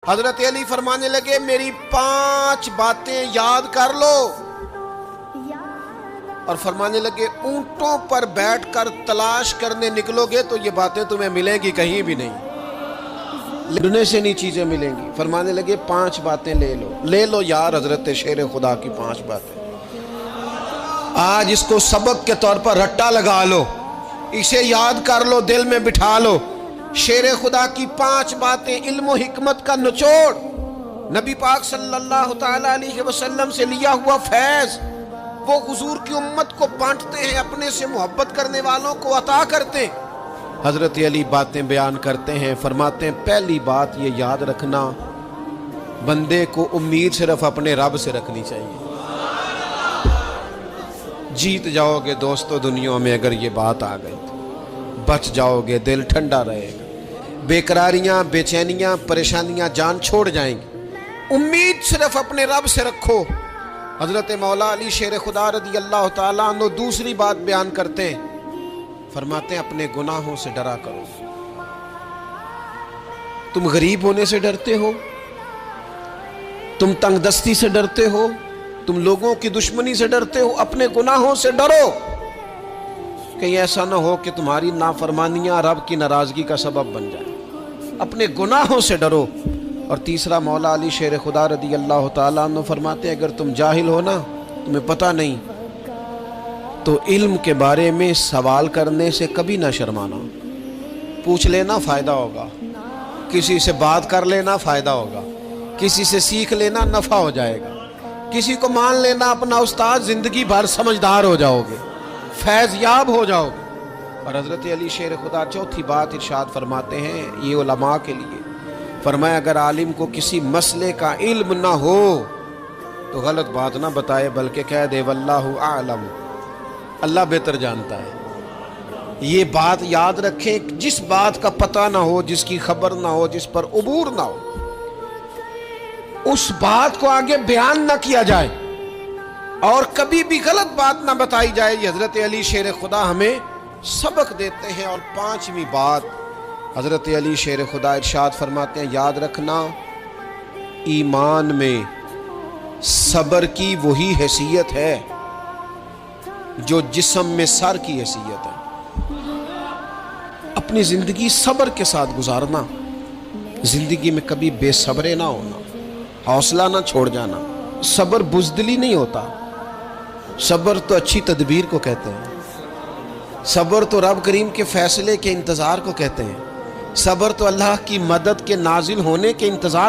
حضرت علی فرمانے لگے میری 5 باتیں یاد کر لو، اور فرمانے لگے اونٹوں پر بیٹھ کر تلاش کرنے نکلو گے تو یہ باتیں تمہیں ملیں گی کہیں بھی نہیں، لڑنے سے نہیں چیزیں ملیں گی۔ فرمانے لگے 5 باتیں لے لو یار حضرت شیر خدا کی 5 باتیں، آج اس کو سبق کے طور پر رٹا لگا لو، اسے یاد کر لو، دل میں بٹھا لو۔ شیر خدا کی 5 باتیں علم و حکمت کا نچوڑ، نبی پاک صلی اللہ تعالی علیہ وسلم سے لیا ہوا فیض، وہ حضور کی امت کو بانٹتے ہیں، اپنے سے محبت کرنے والوں کو عطا کرتے ہیں۔ حضرت علی باتیں بیان کرتے ہیں، فرماتے ہیں پہلی بات یہ یاد رکھنا، بندے کو امید صرف اپنے رب سے رکھنی چاہیے۔ جیت جاؤ گے دوستو دنیا میں اگر یہ بات آ گئی تو، بچ جاؤ گے، دل ٹھنڈا رہے گا، بے قراریاں، بے چینیاں، پریشانیاں جان چھوڑ جائیں گی۔ امید صرف اپنے رب سے رکھو۔ حضرت مولا علی شیر خدا رضی اللہ تعالیٰ عنہ دوسری بات بیان کرتے ہیں، فرماتے ہیں اپنے گناہوں سے ڈرا کرو۔ تم غریب ہونے سے ڈرتے ہو، تم تنگ دستی سے ڈرتے ہو، تم لوگوں کی دشمنی سے ڈرتے ہو، اپنے گناہوں سے ڈرو، کہیں ایسا نہ ہو کہ تمہاری نافرمانیاں رب کی ناراضگی کا سبب بن جائے۔ اپنے گناہوں سے ڈرو۔ اور تیسرا مولا علی شیر خدا رضی اللہ تعالیٰ عنہ فرماتے ہیں اگر تم جاہل ہو نا، تمہیں پتہ نہیں، تو علم کے بارے میں سوال کرنے سے کبھی نہ شرمانا، پوچھ لینا فائدہ ہوگا، کسی سے بات کر لینا فائدہ ہوگا، کسی سے سیکھ لینا نفع ہو جائے گا، کسی کو مان لینا اپنا استاد، زندگی بھر سمجھدار ہو جاؤ گے، فیض یاب ہو جاؤ گے۔ اور حضرت علی شیر خدا چوتھی بات ارشاد فرماتے ہیں یہ علماء کے لیے، فرمایا اگر عالم کو کسی مسئلے کا علم نہ ہو تو غلط بات نہ بتائے بلکہ کہہ دے واللہ اعلم، اللہ بہتر جانتا ہے۔ یہ بات یاد رکھیں، جس بات کا پتہ نہ ہو، جس کی خبر نہ ہو، جس پر عبور نہ ہو، اس بات کو آگے بیان نہ کیا جائے اور کبھی بھی غلط بات نہ بتائی جائے۔ یہ حضرت علی شیر خدا ہمیں سبق دیتے ہیں۔ اور 5ویں بات حضرت علی شیر خدا ارشاد فرماتے ہیں یاد رکھنا، ایمان میں صبر کی وہی حیثیت ہے جو جسم میں سر کی حیثیت ہے۔ اپنی زندگی صبر کے ساتھ گزارنا، زندگی میں کبھی بے صبرے نہ ہونا، حوصلہ نہ چھوڑ جانا۔ صبر بزدلی نہیں ہوتا، صبر تو اچھی تدبیر کو کہتے ہیں، صبر تو رب کریم کے فیصلے کے انتظار کو کہتے ہیں، صبر تو اللہ کی مدد کے نازل ہونے کے انتظار